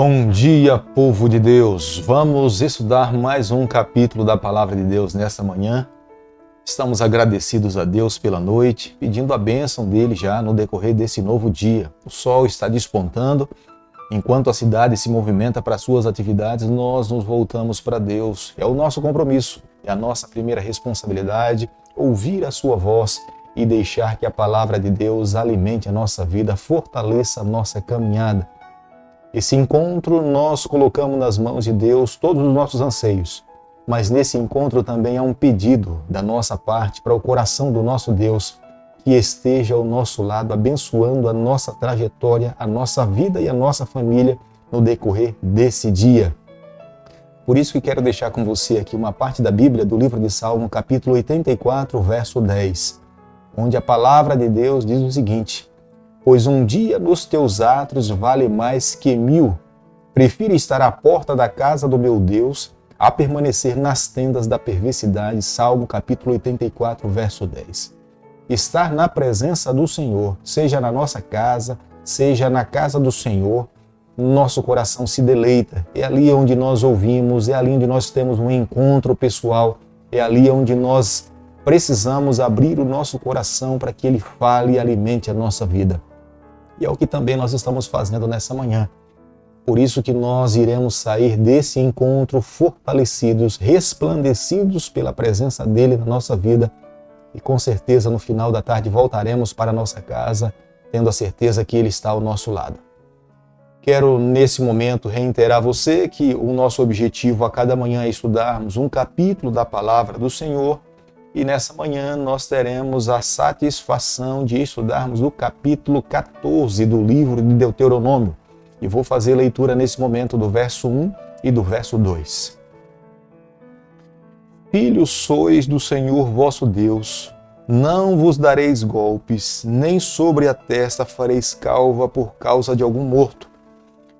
Bom dia, povo de Deus! Vamos estudar mais um capítulo da Palavra de Deus nesta manhã. Estamos agradecidos a Deus pela noite, pedindo a bênção dele já no decorrer desse novo dia. O sol está despontando, enquanto a cidade se movimenta para suas atividades, nós nos voltamos para Deus. É o nosso compromisso, é a nossa primeira responsabilidade, ouvir a sua voz e deixar que a Palavra de Deus alimente a nossa vida, fortaleça a nossa caminhada. Esse encontro nós colocamos nas mãos de Deus todos os nossos anseios, mas nesse encontro também há um pedido da nossa parte para o coração do nosso Deus que esteja ao nosso lado, abençoando a nossa trajetória, a nossa vida e a nossa família no decorrer desse dia. Por isso que quero deixar com você aqui uma parte da Bíblia do livro de Salmo, capítulo 84, verso 10, onde a palavra de Deus diz o seguinte: pois um dia nos teus átrios vale mais que 1000. Prefiro estar à porta da casa do meu Deus a permanecer nas tendas da perversidade. Salmo capítulo 84, verso 10. Estar na presença do Senhor, seja na nossa casa, seja na casa do Senhor, nosso coração se deleita. É ali onde nós ouvimos, é ali onde nós temos um encontro pessoal, é ali onde nós precisamos abrir o nosso coração para que Ele fale e alimente a nossa vida. E é o que também nós estamos fazendo nessa manhã. Por isso que nós iremos sair desse encontro fortalecidos, resplandecidos pela presença dEle na nossa vida. E com certeza no final da tarde voltaremos para a nossa casa, tendo a certeza que Ele está ao nosso lado. Quero nesse momento reiterar a você que o nosso objetivo a cada manhã é estudarmos um capítulo da Palavra do Senhor. E nessa manhã nós teremos a satisfação de estudarmos o capítulo 14 do livro de Deuteronômio. E vou fazer leitura nesse momento do verso 1 e do verso 2. Filhos sois do Senhor vosso Deus, não vos dareis golpes, nem sobre a testa fareis calva por causa de algum morto,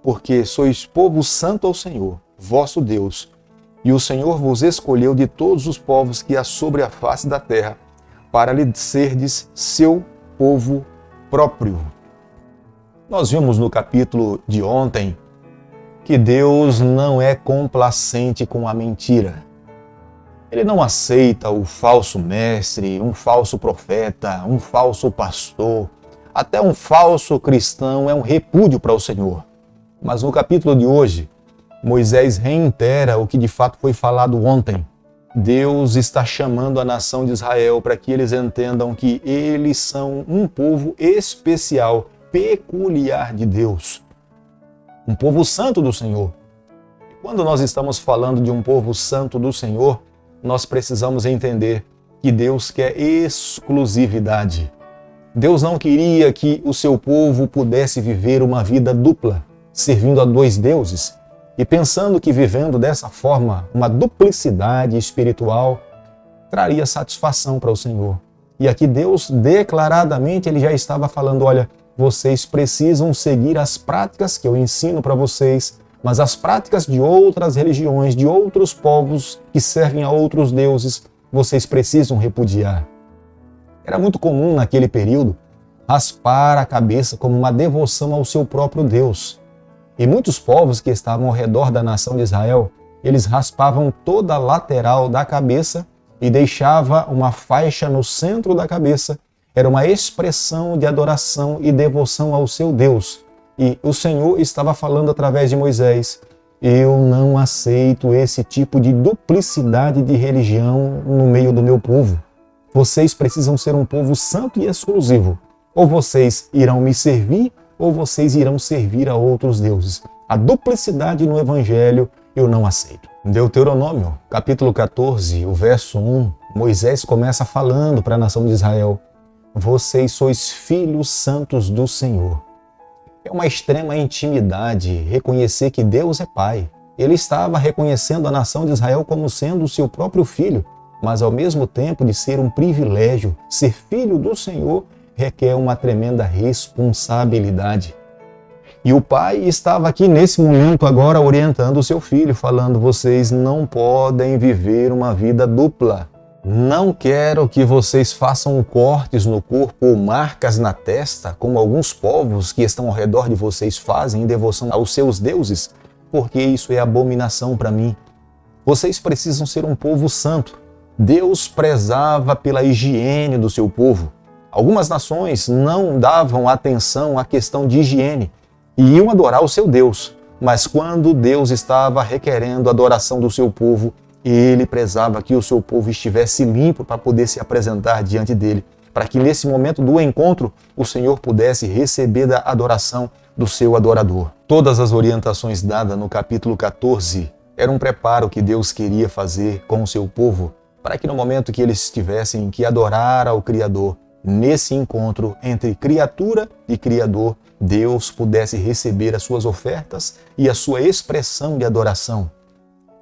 porque sois povo santo ao Senhor, vosso Deus, e o Senhor vos escolheu de todos os povos que há sobre a face da terra, para lhe serdes seu povo próprio. Nós vimos no capítulo de ontem que Deus não é complacente com a mentira. Ele não aceita o falso mestre, um falso profeta, um falso pastor, até um falso cristão é um repúdio para o Senhor. Mas no capítulo de hoje, Moisés reitera o que de fato foi falado ontem. Deus está chamando a nação de Israel para que eles entendam que eles são um povo especial, peculiar de Deus. Um povo santo do Senhor. E quando nós estamos falando de um povo santo do Senhor, nós precisamos entender que Deus quer exclusividade. Deus não queria que o seu povo pudesse viver uma vida dupla, servindo a dois deuses, e pensando que vivendo dessa forma, uma duplicidade espiritual, traria satisfação para o Senhor. E aqui Deus, declaradamente, Ele já estava falando, olha, vocês precisam seguir as práticas que eu ensino para vocês, mas as práticas de outras religiões, de outros povos que servem a outros deuses, vocês precisam repudiar. Era muito comum naquele período raspar a cabeça como uma devoção ao seu próprio Deus. E muitos povos que estavam ao redor da nação de Israel, eles raspavam toda a lateral da cabeça e deixava uma faixa no centro da cabeça. Era uma expressão de adoração e devoção ao seu Deus. E o Senhor estava falando através de Moisés: eu não aceito esse tipo de duplicidade de religião no meio do meu povo. Vocês precisam ser um povo santo e exclusivo. Ou vocês irão me servir, ou vocês irão servir a outros deuses. A duplicidade no Evangelho eu não aceito. Deuteronômio, capítulo 14, o verso 1, Moisés começa falando para a nação de Israel: vocês sois filhos santos do Senhor. É uma extrema intimidade reconhecer que Deus é Pai. Ele estava reconhecendo a nação de Israel como sendo o seu próprio filho, mas ao mesmo tempo de ser um privilégio, ser filho do Senhor requer uma tremenda responsabilidade. E o pai estava aqui nesse momento agora orientando o seu filho, falando: vocês não podem viver uma vida dupla. Não quero que vocês façam cortes no corpo ou marcas na testa, como alguns povos que estão ao redor de vocês fazem em devoção aos seus deuses, porque isso é abominação para mim. Vocês precisam ser um povo santo. Deus prezava pela higiene do seu povo. Algumas nações não davam atenção à questão de higiene e iam adorar o seu Deus. Mas quando Deus estava requerendo a adoração do seu povo, ele prezava que o seu povo estivesse limpo para poder se apresentar diante dele, para que nesse momento do encontro o Senhor pudesse receber da adoração do seu adorador. Todas as orientações dadas no capítulo 14 eram um preparo que Deus queria fazer com o seu povo, para que no momento que eles tivessem que adorar ao Criador, nesse encontro entre criatura e Criador, Deus pudesse receber as suas ofertas e a sua expressão de adoração.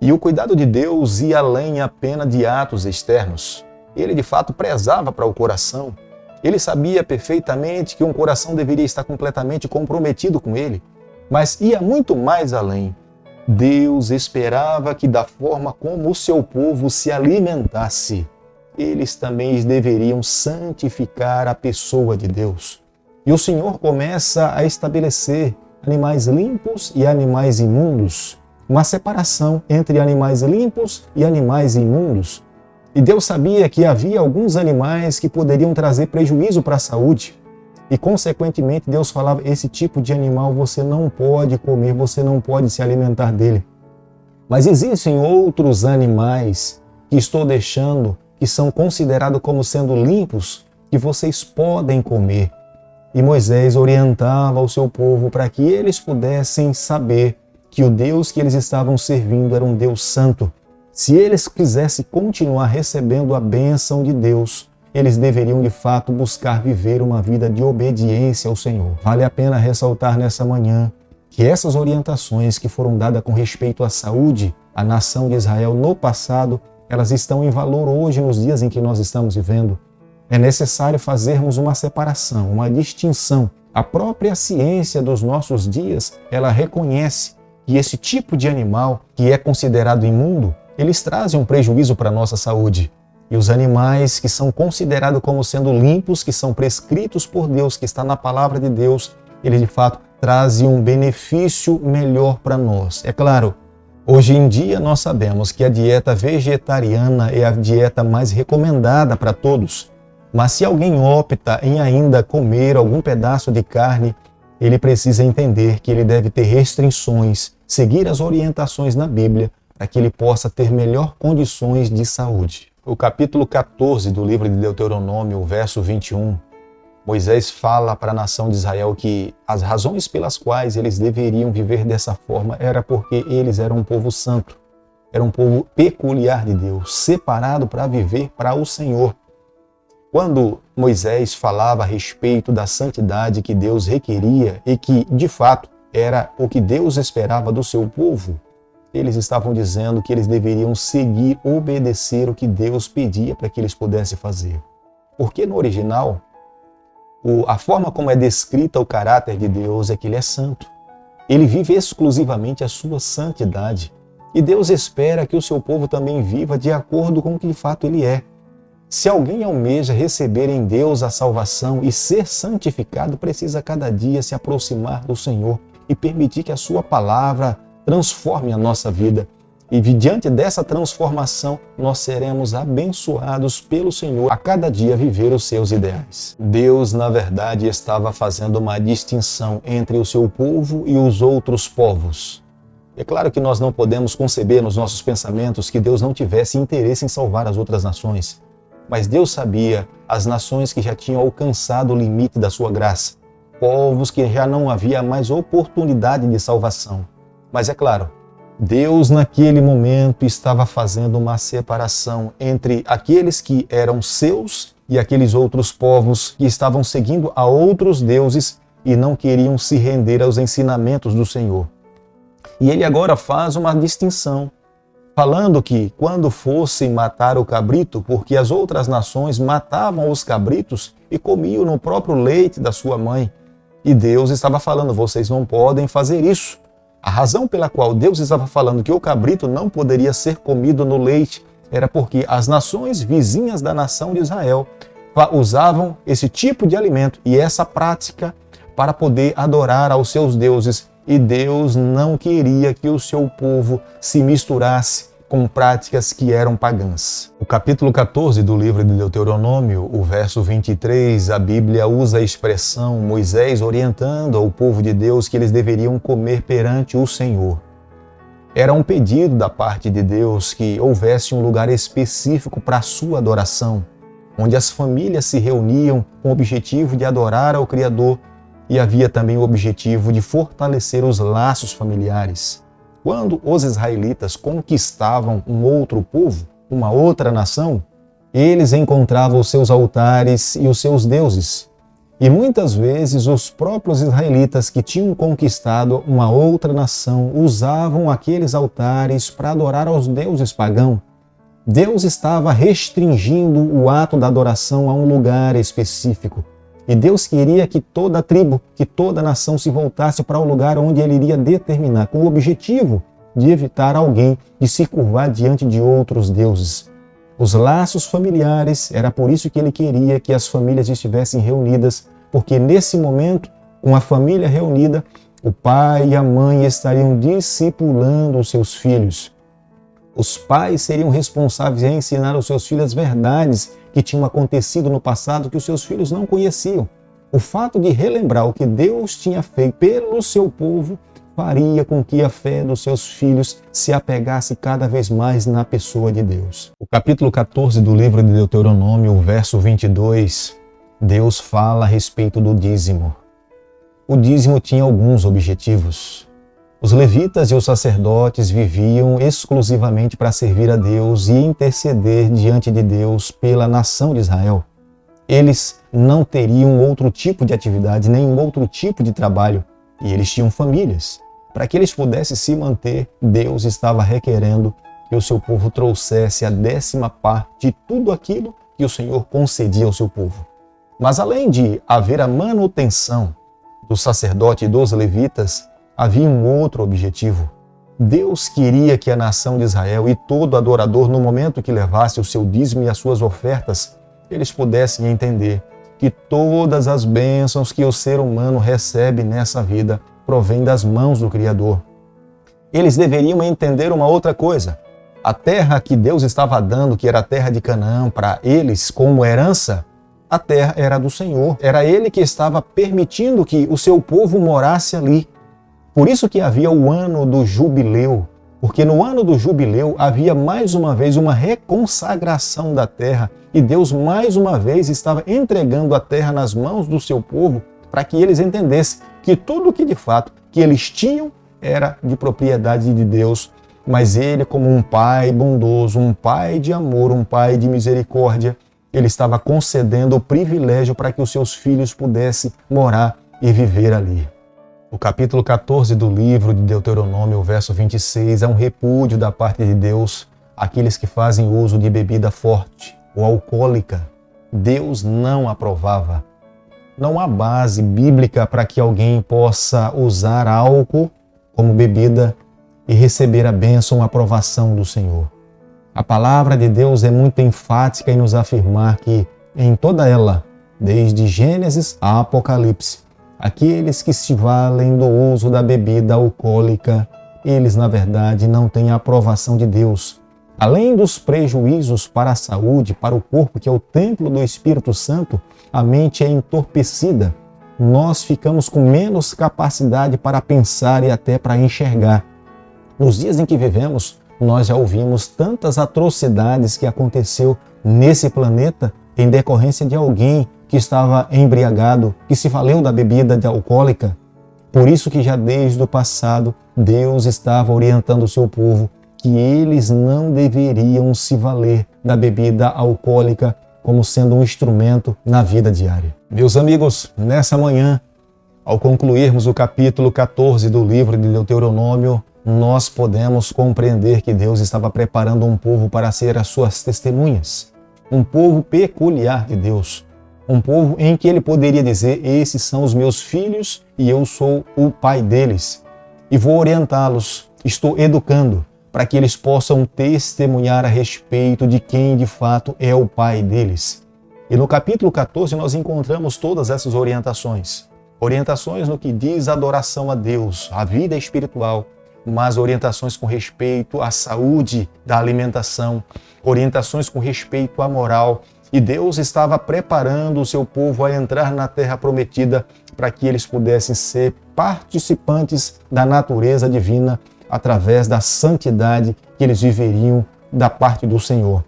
E o cuidado de Deus ia além apenas de atos externos. Ele de fato prezava para o coração. Ele sabia perfeitamente que um coração deveria estar completamente comprometido com ele, mas ia muito mais além. Deus esperava que da forma como o seu povo se alimentasse, eles também deveriam santificar a pessoa de Deus. E o Senhor começa a estabelecer animais limpos e animais imundos, uma separação entre animais limpos e animais imundos. E Deus sabia que havia alguns animais que poderiam trazer prejuízo para a saúde. E, consequentemente, Deus falava, esse tipo de animal você não pode comer, você não pode se alimentar dele. Mas existem outros animais que estou deixando, que são considerados como sendo limpos, que vocês podem comer. E Moisés orientava o seu povo para que eles pudessem saber que o Deus que eles estavam servindo era um Deus santo. Se eles quisessem continuar recebendo a bênção de Deus, eles deveriam de fato buscar viver uma vida de obediência ao Senhor. Vale a pena ressaltar nessa manhã que essas orientações que foram dadas com respeito à saúde, à nação de Israel no passado, elas estão em valor hoje nos dias em que nós estamos vivendo. É necessário fazermos uma separação, uma distinção. A própria ciência dos nossos dias, ela reconhece que esse tipo de animal que é considerado imundo, eles trazem um prejuízo para a nossa saúde. E os animais que são considerados como sendo limpos, que são prescritos por Deus, que está na palavra de Deus, eles de fato trazem um benefício melhor para nós. É claro, hoje em dia nós sabemos que a dieta vegetariana é a dieta mais recomendada para todos. Mas se alguém opta em ainda comer algum pedaço de carne, ele precisa entender que ele deve ter restrições, seguir as orientações na Bíblia, para que ele possa ter melhor condições de saúde. O capítulo 14 do livro de Deuteronômio, o verso 21, Moisés fala para a nação de Israel que as razões pelas quais eles deveriam viver dessa forma era porque eles eram um povo santo, era um povo peculiar de Deus, separado para viver para o Senhor. Quando Moisés falava a respeito da santidade que Deus requeria e que, de fato, era o que Deus esperava do seu povo, eles estavam dizendo que eles deveriam seguir, obedecer o que Deus pedia para que eles pudessem fazer. Porque no original, a forma como é descrita o caráter de Deus é que ele é santo. Ele vive exclusivamente a sua santidade. E Deus espera que o seu povo também viva de acordo com o que de fato ele é. Se alguém almeja receber em Deus a salvação e ser santificado, precisa cada dia se aproximar do Senhor e permitir que a sua palavra transforme a nossa vida. E diante dessa transformação, nós seremos abençoados pelo Senhor a cada dia viver os seus ideais. Deus, na verdade, estava fazendo uma distinção entre o seu povo e os outros povos. É claro que nós não podemos conceber nos nossos pensamentos que Deus não tivesse interesse em salvar as outras nações. Mas Deus sabia as nações que já tinham alcançado o limite da sua graça, povos que já não havia mais oportunidade de salvação. Mas é claro, Deus naquele momento estava fazendo uma separação entre aqueles que eram seus e aqueles outros povos que estavam seguindo a outros deuses e não queriam se render aos ensinamentos do Senhor. E ele agora faz uma distinção, falando que quando fossem matar o cabrito, porque as outras nações matavam os cabritos e comiam no próprio leite da sua mãe. E Deus estava falando, vocês não podem fazer isso. A razão pela qual Deus estava falando que o cabrito não poderia ser comido no leite era porque as nações vizinhas da nação de Israel usavam esse tipo de alimento e essa prática para poder adorar aos seus deuses, e Deus não queria que o seu povo se misturasse com práticas que eram pagãs. O capítulo 14 do livro de Deuteronômio, o verso 23, a Bíblia usa a expressão Moisés orientando ao povo de Deus que eles deveriam comer perante o Senhor. Era um pedido da parte de Deus que houvesse um lugar específico para a sua adoração, onde as famílias se reuniam com o objetivo de adorar ao Criador, e havia também o objetivo de fortalecer os laços familiares. Quando os israelitas conquistavam um outro povo, uma outra nação, eles encontravam os seus altares e os seus deuses. E muitas vezes os próprios israelitas que tinham conquistado uma outra nação usavam aqueles altares para adorar aos deuses pagãos. Deus estava restringindo o ato da adoração a um lugar específico. E Deus queria que toda a tribo, que toda a nação se voltasse para o lugar onde ele iria determinar, com o objetivo de evitar alguém de se curvar diante de outros deuses. Os laços familiares, era por isso que ele queria que as famílias estivessem reunidas, porque nesse momento, com a família reunida, o pai e a mãe estariam discipulando os seus filhos. Os pais seriam responsáveis em ensinar aos seus filhos as verdades que tinham acontecido no passado que os seus filhos não conheciam. O fato de relembrar o que Deus tinha feito pelo seu povo faria com que a fé dos seus filhos se apegasse cada vez mais na pessoa de Deus. O capítulo 14 do livro de Deuteronômio, o verso 22, Deus fala a respeito do dízimo. O dízimo tinha alguns objetivos. Os levitas e os sacerdotes viviam exclusivamente para servir a Deus e interceder diante de Deus pela nação de Israel. Eles não teriam outro tipo de atividade, nem outro tipo de trabalho, e eles tinham famílias. Para que eles pudessem se manter, Deus estava requerendo que o seu povo trouxesse a 10ª parte de tudo aquilo que o Senhor concedia ao seu povo. Mas além de haver a manutenção do sacerdote e dos levitas, havia um outro objetivo. Deus queria que a nação de Israel e todo adorador, no momento que levasse o seu dízimo e as suas ofertas, eles pudessem entender que todas as bênçãos que o ser humano recebe nessa vida provêm das mãos do Criador. Eles deveriam entender uma outra coisa. A terra que Deus estava dando, que era a terra de Canaã, para eles como herança, a terra era do Senhor. Era Ele que estava permitindo que o seu povo morasse ali. Por isso que havia o ano do jubileu, porque no ano do jubileu havia mais uma vez uma reconsagração da terra e Deus mais uma vez estava entregando a terra nas mãos do seu povo para que eles entendessem que tudo que de fato que eles tinham era de propriedade de Deus, mas Ele, como um pai bondoso, um pai de amor, um pai de misericórdia, Ele estava concedendo o privilégio para que os seus filhos pudessem morar e viver ali. O capítulo 14 do livro de Deuteronômio, o verso 26, é um repúdio da parte de Deus àqueles que fazem uso de bebida forte ou alcoólica. Deus não aprovava. Não há base bíblica para que alguém possa usar álcool como bebida e receber a bênção ou a aprovação do Senhor. A palavra de Deus é muito enfática em nos afirmar que, em toda ela, desde Gênesis a Apocalipse, aqueles que se valem do uso da bebida alcoólica, eles, na verdade, não têm a aprovação de Deus. Além dos prejuízos para a saúde, para o corpo, que é o templo do Espírito Santo, a mente é entorpecida. Nós ficamos com menos capacidade para pensar e até para enxergar. Nos dias em que vivemos, nós já ouvimos tantas atrocidades que aconteceu nesse planeta em decorrência de alguém que estava embriagado, que se valeu da bebida alcoólica. Por isso que já desde o passado, Deus estava orientando o seu povo que eles não deveriam se valer da bebida alcoólica como sendo um instrumento na vida diária. Meus amigos, nessa manhã, ao concluirmos o capítulo 14 do livro de Deuteronômio, nós podemos compreender que Deus estava preparando um povo para ser as suas testemunhas, um povo peculiar de Deus, um povo em que ele poderia dizer: esses são os meus filhos e eu sou o pai deles. E vou orientá-los, estou educando, para que eles possam testemunhar a respeito de quem de fato é o Pai deles. E no capítulo 14 nós encontramos todas essas orientações. Orientações no que diz a adoração a Deus, a vida espiritual, mas orientações com respeito à saúde da alimentação, orientações com respeito à moral. E Deus estava preparando o seu povo a entrar na terra prometida para que eles pudessem ser participantes da natureza divina através da santidade que eles viveriam da parte do Senhor.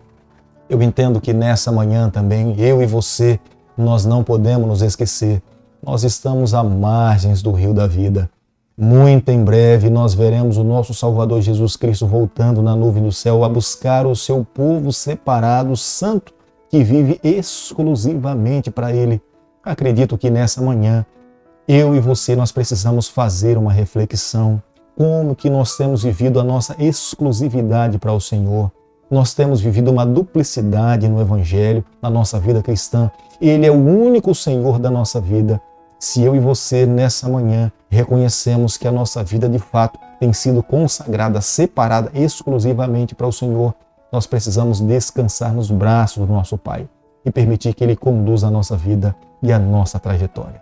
Eu entendo que nessa manhã também, eu e você, nós não podemos nos esquecer. Nós estamos à margens do rio da vida. Muito em breve nós veremos o nosso Salvador Jesus Cristo voltando na nuvem do céu a buscar o seu povo separado, santo, que vive exclusivamente para Ele. Acredito que nessa manhã, eu e você, nós precisamos fazer uma reflexão. Como que nós temos vivido a nossa exclusividade para o Senhor? Nós temos vivido uma duplicidade no Evangelho, na nossa vida cristã. Ele é o único Senhor da nossa vida. Se eu e você, nessa manhã, reconhecemos que a nossa vida, de fato, tem sido consagrada, separada exclusivamente para o Senhor, nós precisamos descansar nos braços do nosso Pai e permitir que Ele conduza a nossa vida e a nossa trajetória.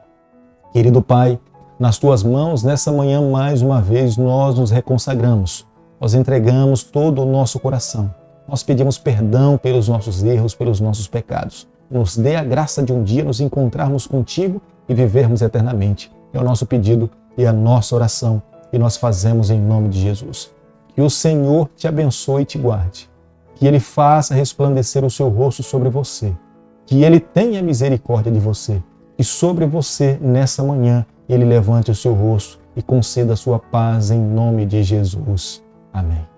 Querido Pai, nas Tuas mãos, nessa manhã, mais uma vez, nós nos reconsagramos. Nós entregamos todo o nosso coração. Nós pedimos perdão pelos nossos erros, pelos nossos pecados. Nos dê a graça de um dia nos encontrarmos contigo e vivermos eternamente. É o nosso pedido e a nossa oração que nós fazemos em nome de Jesus. Que o Senhor te abençoe e te guarde. Que Ele faça resplandecer o seu rosto sobre você. Que Ele tenha misericórdia de você. E sobre você, nessa manhã, Ele levante o seu rosto e conceda a sua paz em nome de Jesus. Amém.